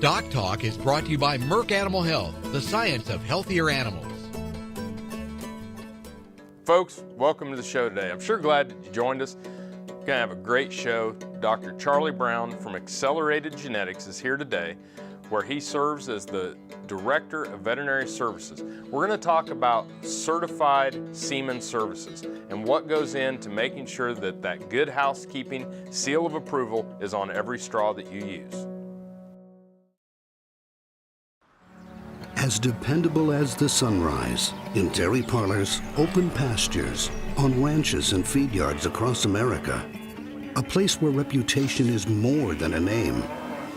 DocTalk is brought to you by Merck Animal Health, the science of healthier animals. Folks, welcome to the show today. I'm sure glad that you joined us. We're going to have a great show. Dr. Charlie Brown from Accelerated Genetics is here today, where he serves as the Director of Veterinary Services. We're going to talk about Certified Semen Services and what goes into making sure that that good housekeeping seal of approval is on every straw that you use. As dependable as the sunrise, in dairy parlors, open pastures, on ranches and feed yards across America. A place where reputation is more than a name,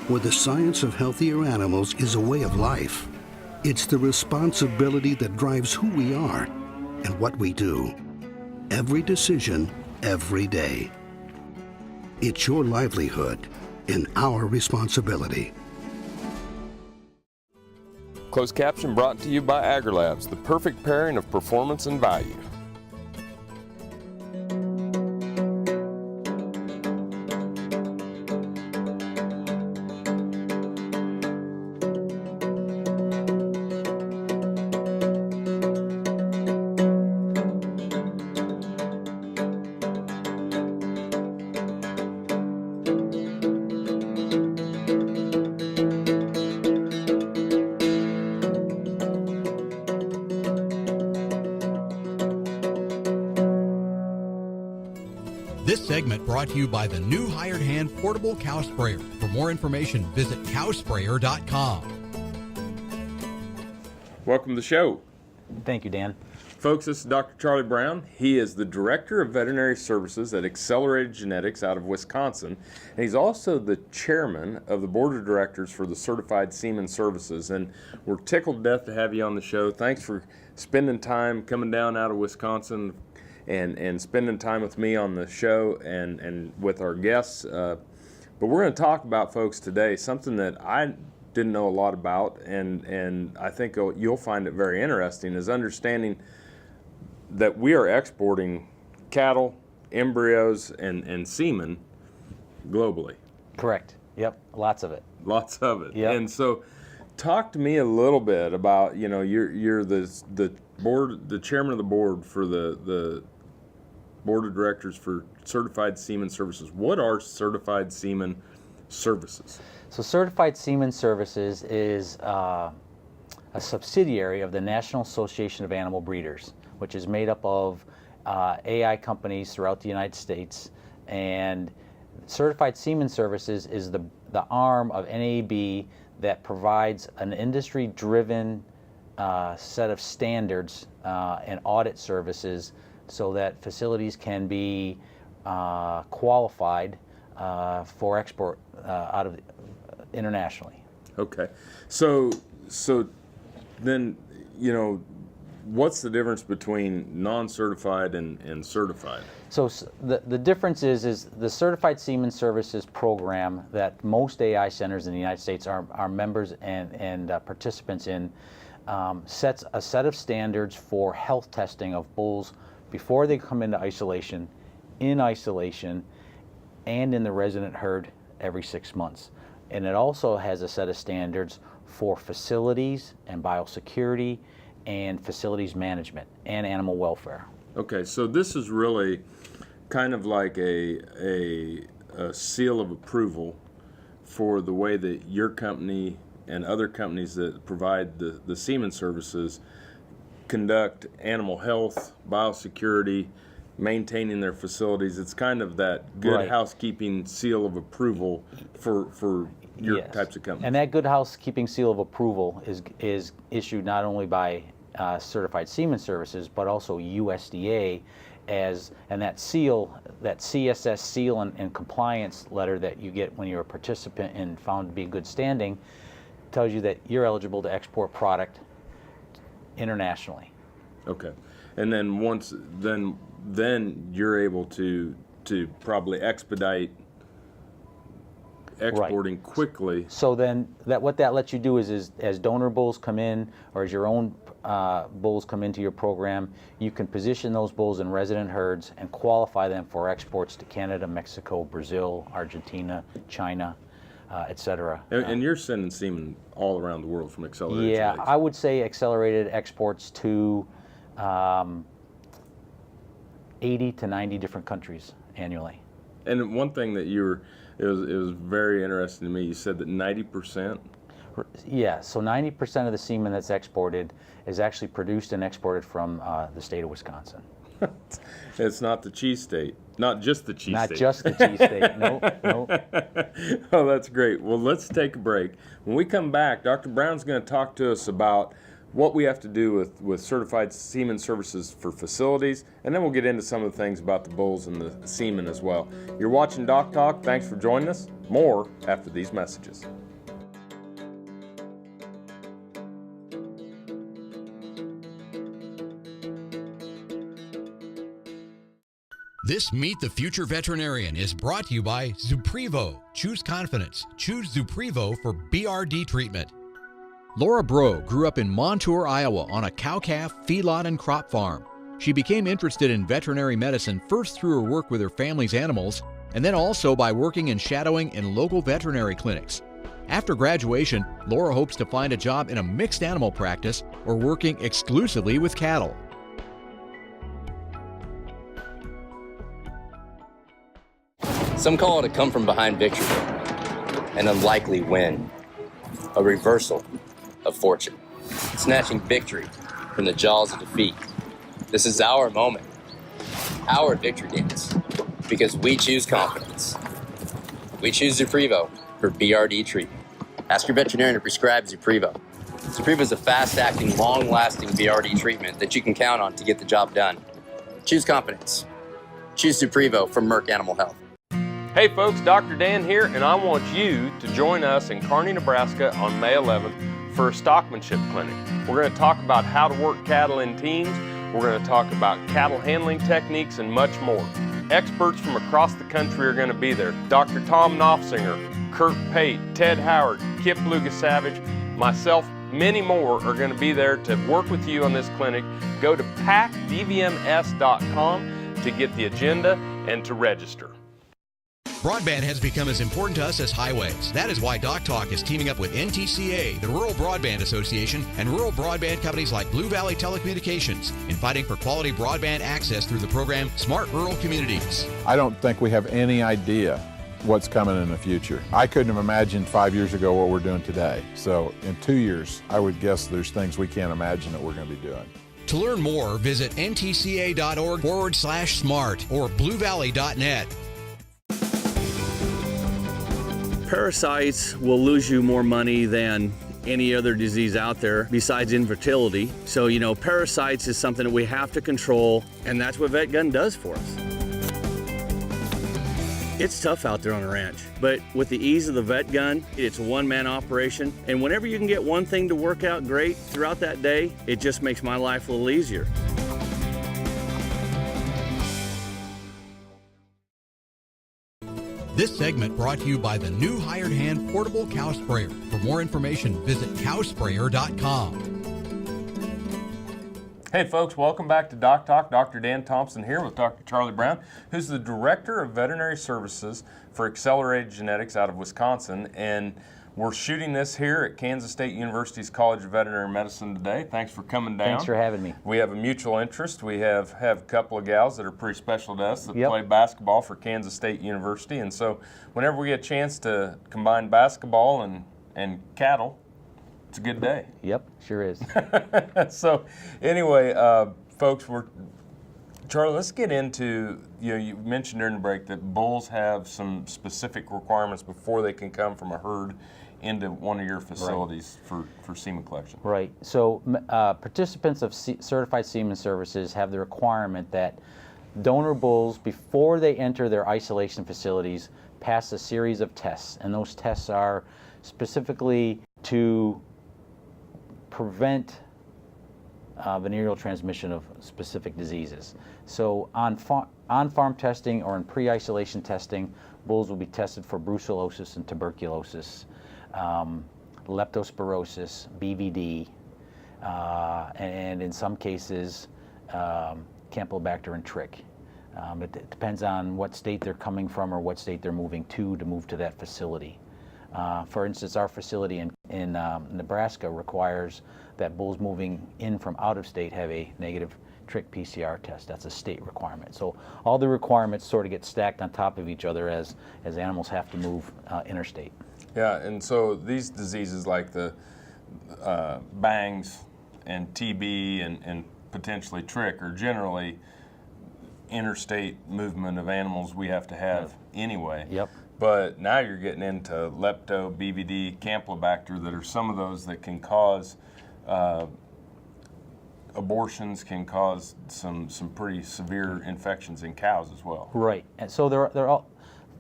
where the science of healthier animals is a way of life. It's the responsibility that drives who we are and what we do. Every decision, every day. It's your livelihood and our responsibility. Closed caption brought to you by AgriLabs, the perfect pairing of performance and value. This segment brought to you by the new Hired Hand Portable Cow Sprayer. For more information, visit cowsprayer.com. Welcome to the show. Thank you, Dan. Folks, this is Dr. Charlie Brown. He is the Director of Veterinary Services at Accelerated Genetics out of Wisconsin. And he's also the Chairman of the Board of Directors for the Certified Semen Services. And we're tickled to death to have you on the show. Thanks for spending time coming down out of Wisconsin and spending time with me on the show and with our guests. But we're going to talk about, folks, today something that I didn't know a lot about, and I think you'll find it very interesting, is understanding that we are exporting cattle, embryos, and semen globally. Correct. Yep. Lots of it. Lots of it. Yep. And so talk to me a little bit about, you're the chairman of the board for the Board of Directors for Certified Semen Services. What are Certified Semen Services? So Certified Semen Services is a subsidiary of the National Association of Animal Breeders, which is made up of AI companies throughout the United States. And Certified Semen Services is the arm of NAB that provides an industry-driven set of standards and audit services so that facilities can be qualified for export out of internationally. Okay, so then what's the difference between non-certified and certified? So the difference is the Certified Semen Services program that most AI centers in the United States are members and participants in sets a set of standards for health testing of bulls before they come into isolation, in isolation, and in the resident herd every 6 months. And it also has a set of standards for facilities and biosecurity and facilities management and animal welfare. Okay, so this is really kind of like a seal of approval for the way that your company and other companies that provide the semen services conduct animal health, biosecurity, maintaining their facilities. It's kind of that good Right. housekeeping seal of approval for your Yes. types of companies. And that good housekeeping seal of approval is issued not only by Certified Semen Services, but also USDA, and that seal, that CSS seal and compliance letter that you get when you're a participant and found to be in good standing, tells you that you're eligible to export product internationally. Okay, and then then you're able to probably expedite exporting quickly. So then what that lets you do is as donor bulls come in, or as your own bulls come into your program, you can position those bulls in resident herds and qualify them for exports to Canada, Mexico, Brazil, Argentina, China, et cetera. And you're sending semen all around the world from Accelerated Yeah, Genetics. I would say Accelerated exports to 80 to 90 different countries annually. And one thing that it was very interesting to me, you said that 90%? Yeah, so 90% of the semen that's exported is actually produced and exported from the state of Wisconsin. It's not the cheese state. Not just the cheese Not state. just the cheese state, no. Oh, that's great. Well, let's take a break. When we come back, Dr. Brown's going to talk to us about what we have to do with Certified Semen Services for facilities, and then we'll get into some of the things about the bulls and the semen as well. You're watching Doc Talk. Thanks for joining us. More after these messages. This Meet the Future Veterinarian is brought to you by Zuprevo. Choose confidence. Choose Zuprevo for BRD treatment. Laura Bro grew up in Montour, Iowa on a cow-calf, feedlot, and crop farm. She became interested in veterinary medicine first through her work with her family's animals, and then also by working and shadowing in local veterinary clinics. After graduation, Laura hopes to find a job in a mixed animal practice or working exclusively with cattle. Some call it a come-from-behind victory, an unlikely win, a reversal of fortune, snatching victory from the jaws of defeat. This is our moment, our victory dance, because we choose confidence. We choose Zuprevo for BRD treatment. Ask your veterinarian to prescribe Zuprevo. Zuprevo is a fast-acting, long-lasting BRD treatment that you can count on to get the job done. Choose confidence. Choose Zuprevo from Merck Animal Health. Hey folks, Dr. Dan here, and I want you to join us in Kearney, Nebraska on May 11th for a stockmanship clinic. We're going to talk about how to work cattle in teams. We're going to talk about cattle handling techniques and much more. Experts from across the country are going to be there. Dr. Tom Knopfsinger, Kurt Pate, Ted Howard, Kip Luga-Savage, myself, many more are going to be there to work with you on this clinic. Go to packdvms.com to get the agenda and to register. Broadband has become as important to us as highways. That is why DocTalk is teaming up with NTCA, the Rural Broadband Association, and rural broadband companies like Blue Valley Telecommunications in fighting for quality broadband access through the program Smart Rural Communities. I don't think we have any idea what's coming in the future. I couldn't have imagined 5 years ago what we're doing today. So in 2 years, I would guess there's things we can't imagine that we're going to be doing. To learn more, visit ntca.org/smart or bluevalley.net. Parasites will lose you more money than any other disease out there besides infertility. So, parasites is something that we have to control, and that's what VetGun does for us. It's tough out there on a ranch, but with the ease of the VetGun, it's a one-man operation, and whenever you can get one thing to work out great throughout that day, it just makes my life a little easier. This segment brought to you by the new Hired Hand Portable Cow Sprayer. For more information, visit cowsprayer.com. Hey folks, welcome back to Doc Talk. Dr. Dan Thompson here with Dr. Charlie Brown, who's the Director of Veterinary Services for Accelerated Genetics out of Wisconsin. And we're shooting this here at Kansas State University's College of Veterinary Medicine today. Thanks for coming down. Thanks for having me. We have a mutual interest. We have a couple of gals that are pretty special to us that Yep. play basketball for Kansas State University. And so whenever we get a chance to combine basketball and cattle, it's a good day. Yep, sure is. So anyway, folks, Charlie, let's get into, you mentioned during the break that bulls have some specific requirements before they can come from a herd into one of your facilities for semen collection. Right. So participants of Certified Semen Services have the requirement that donor bulls, before they enter their isolation facilities, pass a series of tests. And those tests are specifically to prevent venereal transmission of specific diseases. So on farm testing or in pre-isolation testing, bulls will be tested for brucellosis and tuberculosis, leptospirosis, BVD, and in some cases, Campylobacter and Trich. It depends on what state they're coming from or what state they're moving to move to that facility. For instance, our facility in Nebraska requires that bulls moving in from out of state have a negative trick PCR test. That's a state requirement. So all the requirements sort of get stacked on top of each other as animals have to move interstate. Yeah, and so these diseases like the bangs and TB and potentially trick are generally interstate movement of animals we have to have anyway. Yep. But now you're getting into lepto, BVD, Campylobacter that are some of those that can cause abortions, can cause some pretty severe infections in cows as well. Right, and so they're all,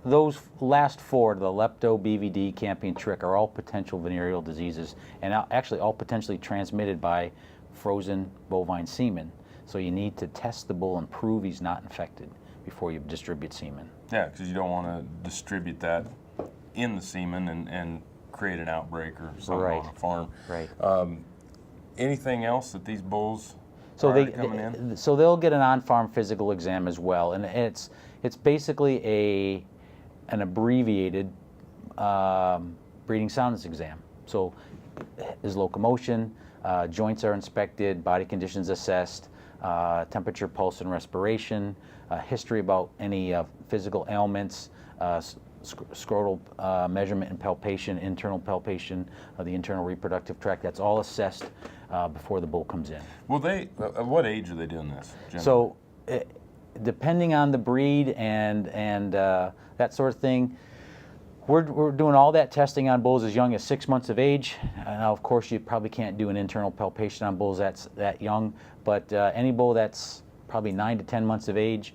those last four, the lepto, BVD, camping, trick, are all potential venereal diseases, and actually all potentially transmitted by frozen bovine semen. So you need to test the bull and prove he's not infected before you distribute semen. Yeah, because you don't want to distribute that in the semen and create an outbreak or something on a farm. Right. Anything else that these bulls So prior to coming in? So they'll get an on-farm physical exam as well, and it's basically an abbreviated breeding soundness exam. So his locomotion, joints are inspected, body conditions assessed, temperature, pulse, and respiration, history about any physical ailments, scrotal measurement and palpation, internal palpation of the internal reproductive tract. That's all assessed before the bull comes in. Well, at what age are they doing this, Jim? So, depending on the breed and that sort of thing, we're doing all that testing on bulls as young as 6 months of age. Now, of course, you probably can't do an internal palpation on bulls that's that young, but any bull that's probably 9 to 10 months of age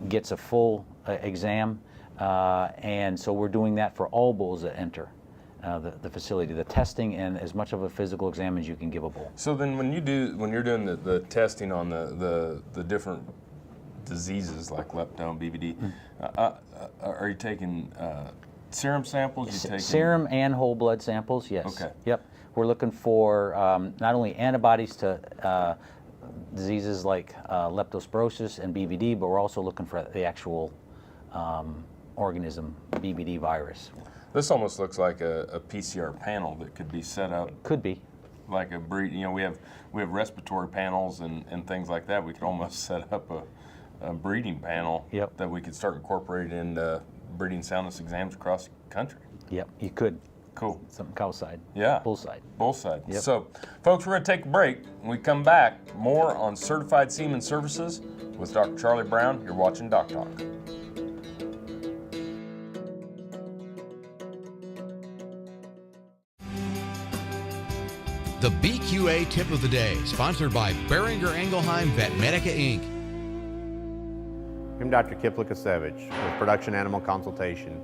gets a full exam, and so we're doing that for all bulls that enter the facility, the testing and as much of a physical exam as you can give a bull. So then when you're doing the testing on the different diseases like lepto and BVD, are you taking serum samples? Serum and whole blood samples, yes. Okay. Yep. We're looking for not only antibodies to diseases like leptospirosis and BVD, but we're also looking for the actual organism, BVD virus. This almost looks like a PCR panel that could be set up. Could be. Like a breed, we have respiratory panels and things like that. We could almost set up a breeding panel that we could start incorporating into breeding soundness exams across the country. Yep, you could. Cool. Some cow side. Yeah. Bull side. Bull side. Yep. So, folks, we're going to take a break. When we come back, more on Certified Semen Services with Dr. Charlie Brown. You're watching DocTalk. The BQA Tip of the Day, sponsored by Beringer Engelheim Vetmedica, Inc. I'm Dr. Kip Lukasevich with Production Animal Consultation.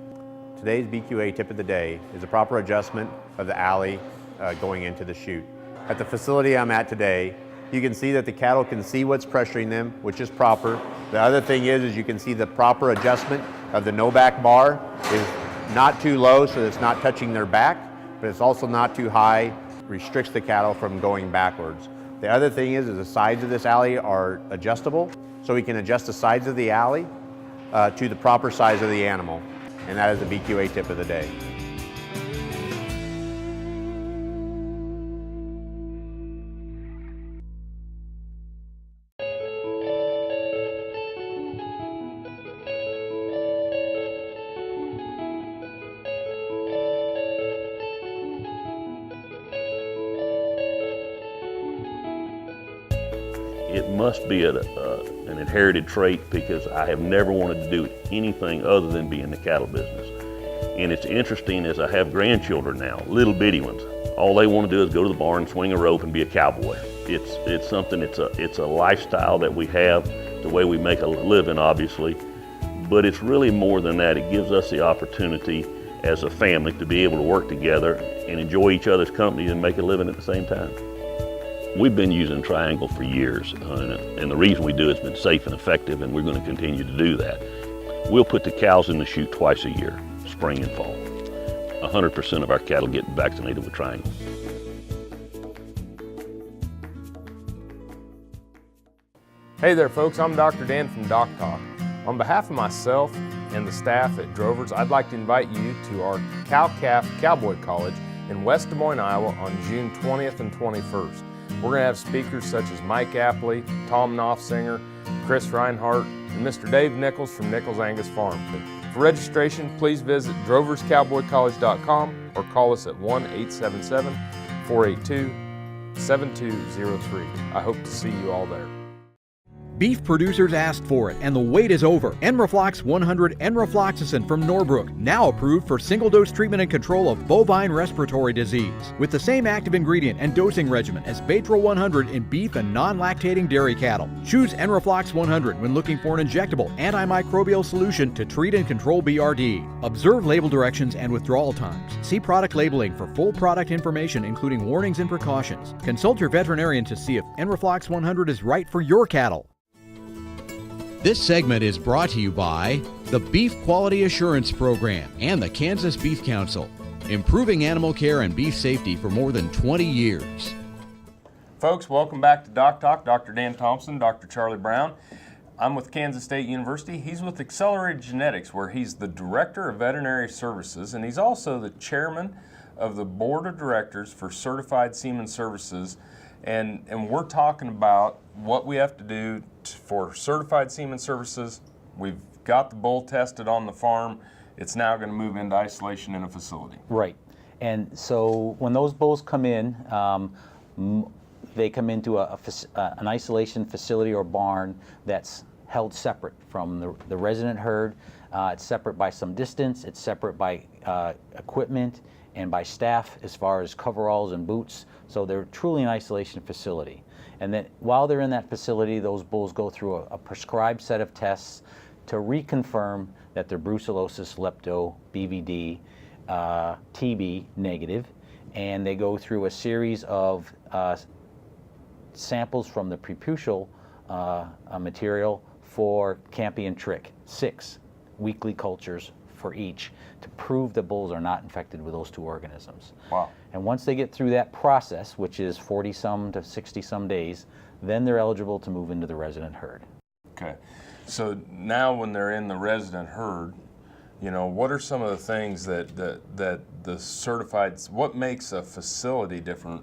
Today's BQA Tip of the Day is a proper adjustment of the alley going into the chute. At the facility I'm at today, you can see that the cattle can see what's pressuring them, which is proper. The other thing is you can see the proper adjustment of the no-back bar is not too low so it's not touching their back, but it's also not too high, restricts the cattle from going backwards. The other thing is the sides of this alley are adjustable, so we can adjust the sides of the alley to the proper size of the animal. And that is the BQA Tip of the Day. It must be an inherited trait because I have never wanted to do anything other than be in the cattle business. And it's interesting as I have grandchildren now, little bitty ones. All they want to do is go to the barn, swing a rope, and be a cowboy. It's something. It's a lifestyle that we have, the way we make a living, obviously. But it's really more than that. It gives us the opportunity as a family to be able to work together and enjoy each other's company and make a living at the same time. We've been using Triangle for years, and the reason we do it's been safe and effective, and we're going to continue to do that. We'll put the cows in the chute twice a year, spring and fall. 100% of our cattle get vaccinated with Triangle. Hey there, folks. I'm Dr. Dan from DocTalk. On behalf of myself, and the staff at Drovers, I'd like to invite you to our Cow-Calf Cowboy College in West Des Moines, Iowa on June 20th and 21st. We're going to have speakers such as Mike Apley, Tom Knopfsinger, Chris Reinhardt, and Mr. Dave Nichols from Nichols Angus Farm. For registration, please visit droverscowboycollege.com or call us at 1-877-482-7203. I hope to see you all there. Beef producers asked for it, and the wait is over. Enroflox 100 Enrofloxacin from Norbrook, now approved for single-dose treatment and control of bovine respiratory disease, with the same active ingredient and dosing regimen as Baytril 100 in beef and non-lactating dairy cattle. Choose Enroflox 100 when looking for an injectable antimicrobial solution to treat and control BRD. Observe label directions and withdrawal times. See product labeling for full product information, including warnings and precautions. Consult your veterinarian to see if Enroflox 100 is right for your cattle. This segment is brought to you by the Beef Quality Assurance Program and the Kansas Beef Council, improving animal care and beef safety for more than 20 years. Folks, welcome back to DocTalk. Dr. Dan Thompson, Dr. Charlie Brown. I'm with Kansas State University. He's with Accelerated Genetics, where he's the Director of Veterinary Services, and he's also the Chairman of the Board of Directors for Certified Semen Services. And we're talking about what we have to do for Certified Semen Services. We've got the bull tested on the farm. It's now going to move into isolation in a facility. Right. And so when those bulls come in, they come into an isolation facility or barn that's held separate from the resident herd. It's separate by some distance. It's separate by equipment and by staff as far as coveralls and boots. So they're truly an isolation facility. And then while they're in that facility, those bulls go through a prescribed set of tests to reconfirm that they're brucellosis, lepto, BVD, TB negative. And they go through a series of samples from the preputial material for Campy and Trick, 6 weekly cultures for each, to prove the bulls are not infected with those 2 organisms. Wow. And once they get through that process, which is 40-some to 60-some days, then they're eligible to move into the resident herd. Okay. So now when they're in the resident herd, you know, what are some of the things that the certified, what makes a facility different?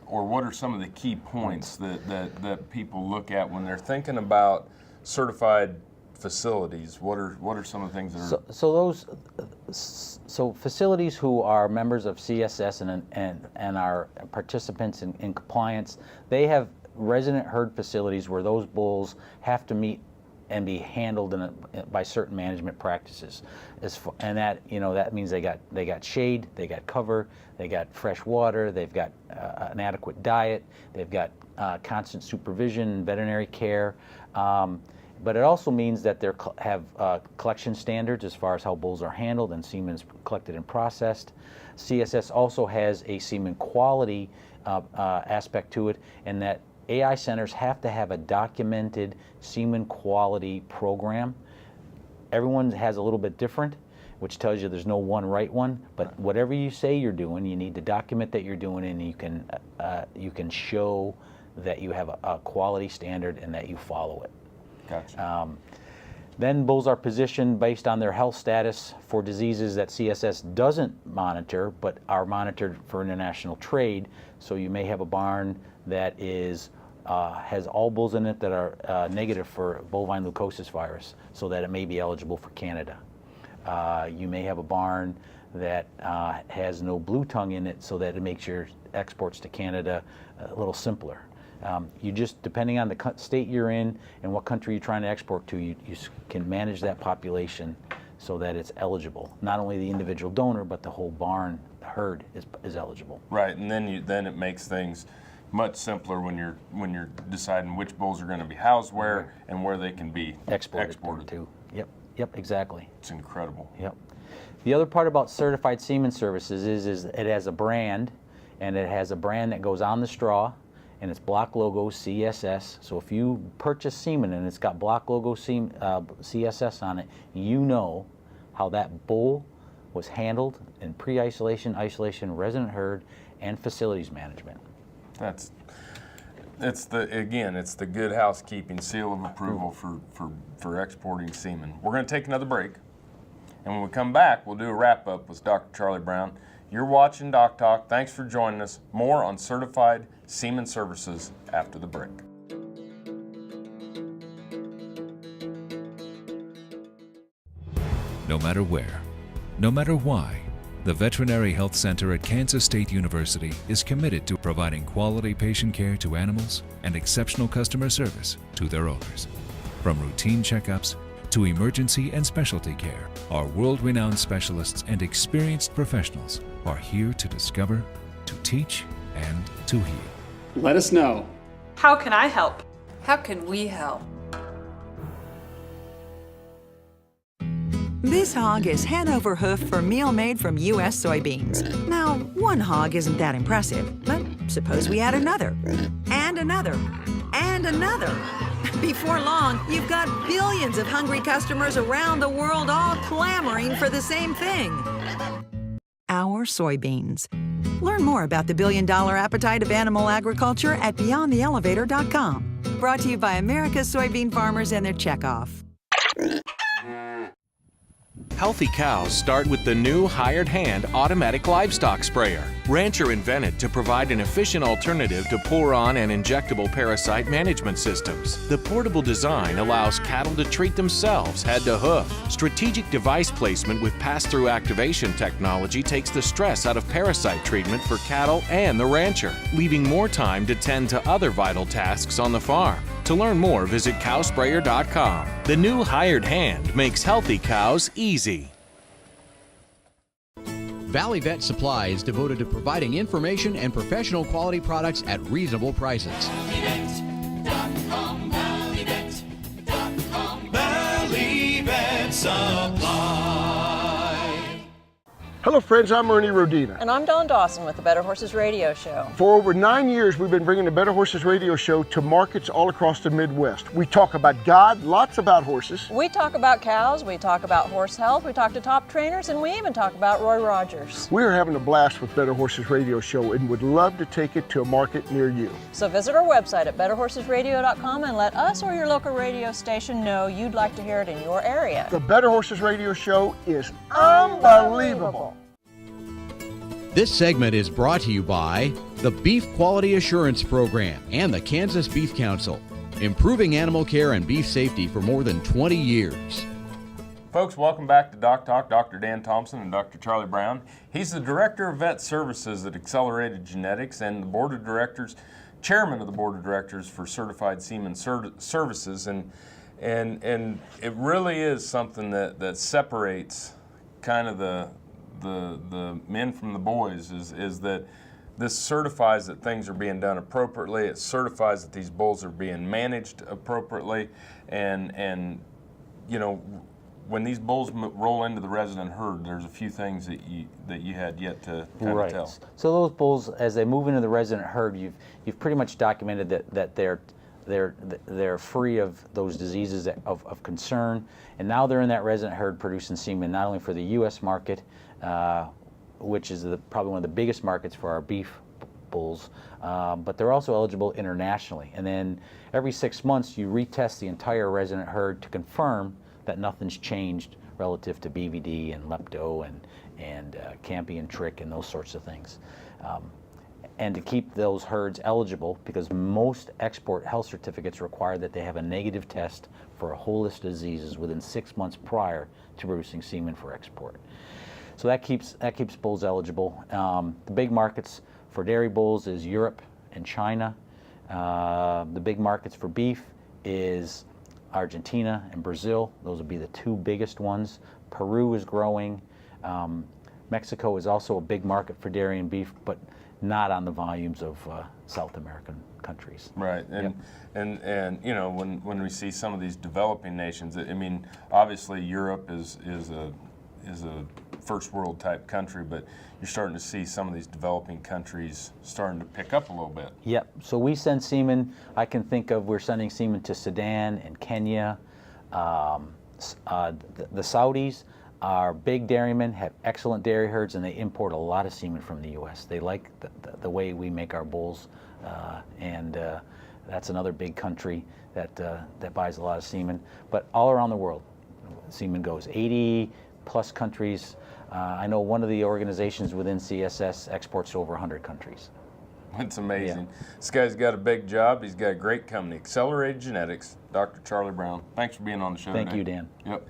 Or what are some of the key points that people look at when they're thinking about certified facilities? What are some of the things that are... So facilities who are members of CSS and are participants in compliance, they have resident herd facilities where those bulls have to meet and be handled by certain management practices. And that, you know, that means they got shade, they got cover, they got fresh water, they've got an adequate diet, they've got constant supervision, veterinary care. But it also means that they have collection standards as far as how bulls are handled and semen is collected and processed. CSS also has a semen quality aspect to it, and that AI centers have to have a documented semen quality program. Everyone has a little bit different, which tells you there's no one right one, but whatever you say you're doing, you need to document that you're doing, and you can show that you have a quality standard and that you follow it. Gotcha. Then bulls are positioned based on their health status for diseases that CSS doesn't monitor, but are monitored for international trade. So you may have a barn that has all bulls in it that are negative for bovine leukosis virus, so that it may be eligible for Canada. You may have a barn that has no blue tongue in it, so that it makes your exports to Canada a little simpler. You just, depending on the state you're in and what country you're trying to export to, you can manage that population so that it's eligible. Not only the individual donor, but the whole barn herd is eligible. Right, and then it makes things much simpler when you're deciding which bulls are going to be housed where and where they can be exported to. Yep, exactly. It's incredible. Yep. The other part about Certified Semen Services is it has a brand, and it has a brand that goes on the straw, and it's block logo CSS. So if you purchase semen and it's got block logo CSS on it, you know how that bull was handled in pre-isolation, isolation, resident herd, and facilities management. It's the good housekeeping seal of approval for exporting semen. We're going to take another break, and when we come back, we'll do a wrap-up with Dr. Charlie Brown. You're watching DocTalk. Thanks for joining us. More on Certified Semen Services after the break. No matter where, no matter why, the Veterinary Health Center at Kansas State University is committed to providing quality patient care to animals and exceptional customer service to their owners. From routine checkups to emergency and specialty care, our world-renowned specialists and experienced professionals are here to discover, to teach, and to heal. Let us know. How can I help? How can we help? This hog is head over hoof for meal made from U.S. soybeans. Now, one hog isn't that impressive, but suppose we add another, and another, and another. Before long, you've got billions of hungry customers around the world all clamoring for the same thing. Our soybeans. Learn more about the billion-dollar appetite of animal agriculture at BeyondTheElevator.com. Brought to you by America's soybean farmers and their checkoff. Healthy cows start with the new Hired Hand automatic livestock sprayer. Rancher invented to provide an efficient alternative to pour-on and injectable parasite management systems. The portable design allows cattle to treat themselves head to hoof. Strategic device placement with pass-through activation technology takes the stress out of parasite treatment for cattle and the rancher, leaving more time to tend to other vital tasks on the farm. To learn more, visit cowsprayer.com. The new Hired Hand makes healthy cows easy. Valley Vet Supply is devoted to providing information and professional quality products at reasonable prices. Valley Vet Supply. Hello friends, I'm Ernie Rodina. And I'm Dawn Dawson with the Better Horses Radio Show. For over 9 years, we've been bringing the Better Horses Radio Show to markets all across the Midwest. We talk about God, lots about horses. We talk about cows, we talk about horse health, we talk to top trainers, and we even talk about Roy Rogers. We're having a blast with Better Horses Radio Show and would love to take it to a market near you. So visit our website at betterhorsesradio.com and let us or your local radio station know you'd like to hear it in your area. The Better Horses Radio Show is unbelievable. This segment is brought to you by the Beef Quality Assurance Program and the Kansas Beef Council, improving animal care and beef safety for more than 20 years. Folks, welcome back to DocTalk. Dr. Dan Thompson and Dr. Charlie Brown. He's the Director of Vet Services at Accelerated Genetics and the Board of Directors, Chairman of the Board of Directors for Certified Semen Services. And it really is something that separates kind of the men from the boys is that this certifies that things are being done appropriately. It certifies that these bulls are being managed appropriately, and you know, when these bulls roll into the resident herd, there's a few things that you had yet to kind of tell. So those bulls, as they move into the resident herd, you've pretty much documented that they're free of those diseases of concern, and now they're in that resident herd producing semen not only for the U.S. market, which is probably one of the biggest markets for our beef bulls, but they're also eligible internationally. And then every 6 months you retest the entire resident herd to confirm that nothing's changed relative to BVD and lepto and campy and trick and those sorts of things. And to keep those herds eligible, because most export health certificates require that they have a negative test for a whole list of diseases within 6 months prior to producing semen for export. So that keeps bulls eligible. The big markets for dairy bulls is Europe and China. The big markets for beef is Argentina and Brazil. Those would be the two biggest ones. Peru is growing. Mexico is also a big market for dairy and beef, but not on the volumes of South American countries. Right, and you know, when we see some of these developing nations, I mean, obviously Europe is a first world type country, but you're starting to see some of these developing countries starting to pick up a little bit. Yep, so we send semen, I can think of, we're sending semen to Sudan and Kenya. The Saudis are big dairymen, have excellent dairy herds, and they import a lot of semen from the U.S. They like the way we make our bulls, and That's another big country that buys a lot of semen. But all around the world, semen goes. 80 plus countries. I know one of the organizations within CSS exports to over 100 countries. It's amazing. Yeah. This guy's got a big job. He's got a great company, Accelerated Genetics. Dr. Charlie Brown, thanks for being on the show Thank today. you, Dan. Yep.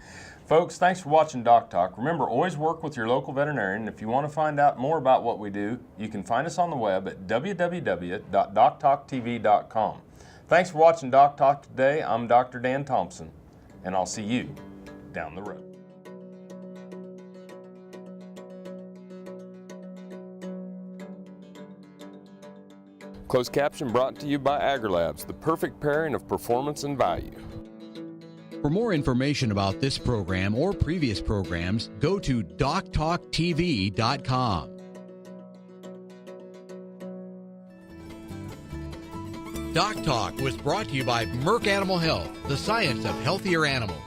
Folks, thanks for watching DocTalk. Remember, always work with your local veterinarian. If you want to find out more about what we do, you can find us on the web at www.doctalktv.com. Thanks for watching DocTalk today. I'm Dr. Dan Thompson, and I'll see you down the road. Closed caption brought to you by AgriLabs, the perfect pairing of performance and value. For more information about this program or previous programs, go to DocTalkTV.com. DocTalk was brought to you by Merck Animal Health, the science of healthier animals.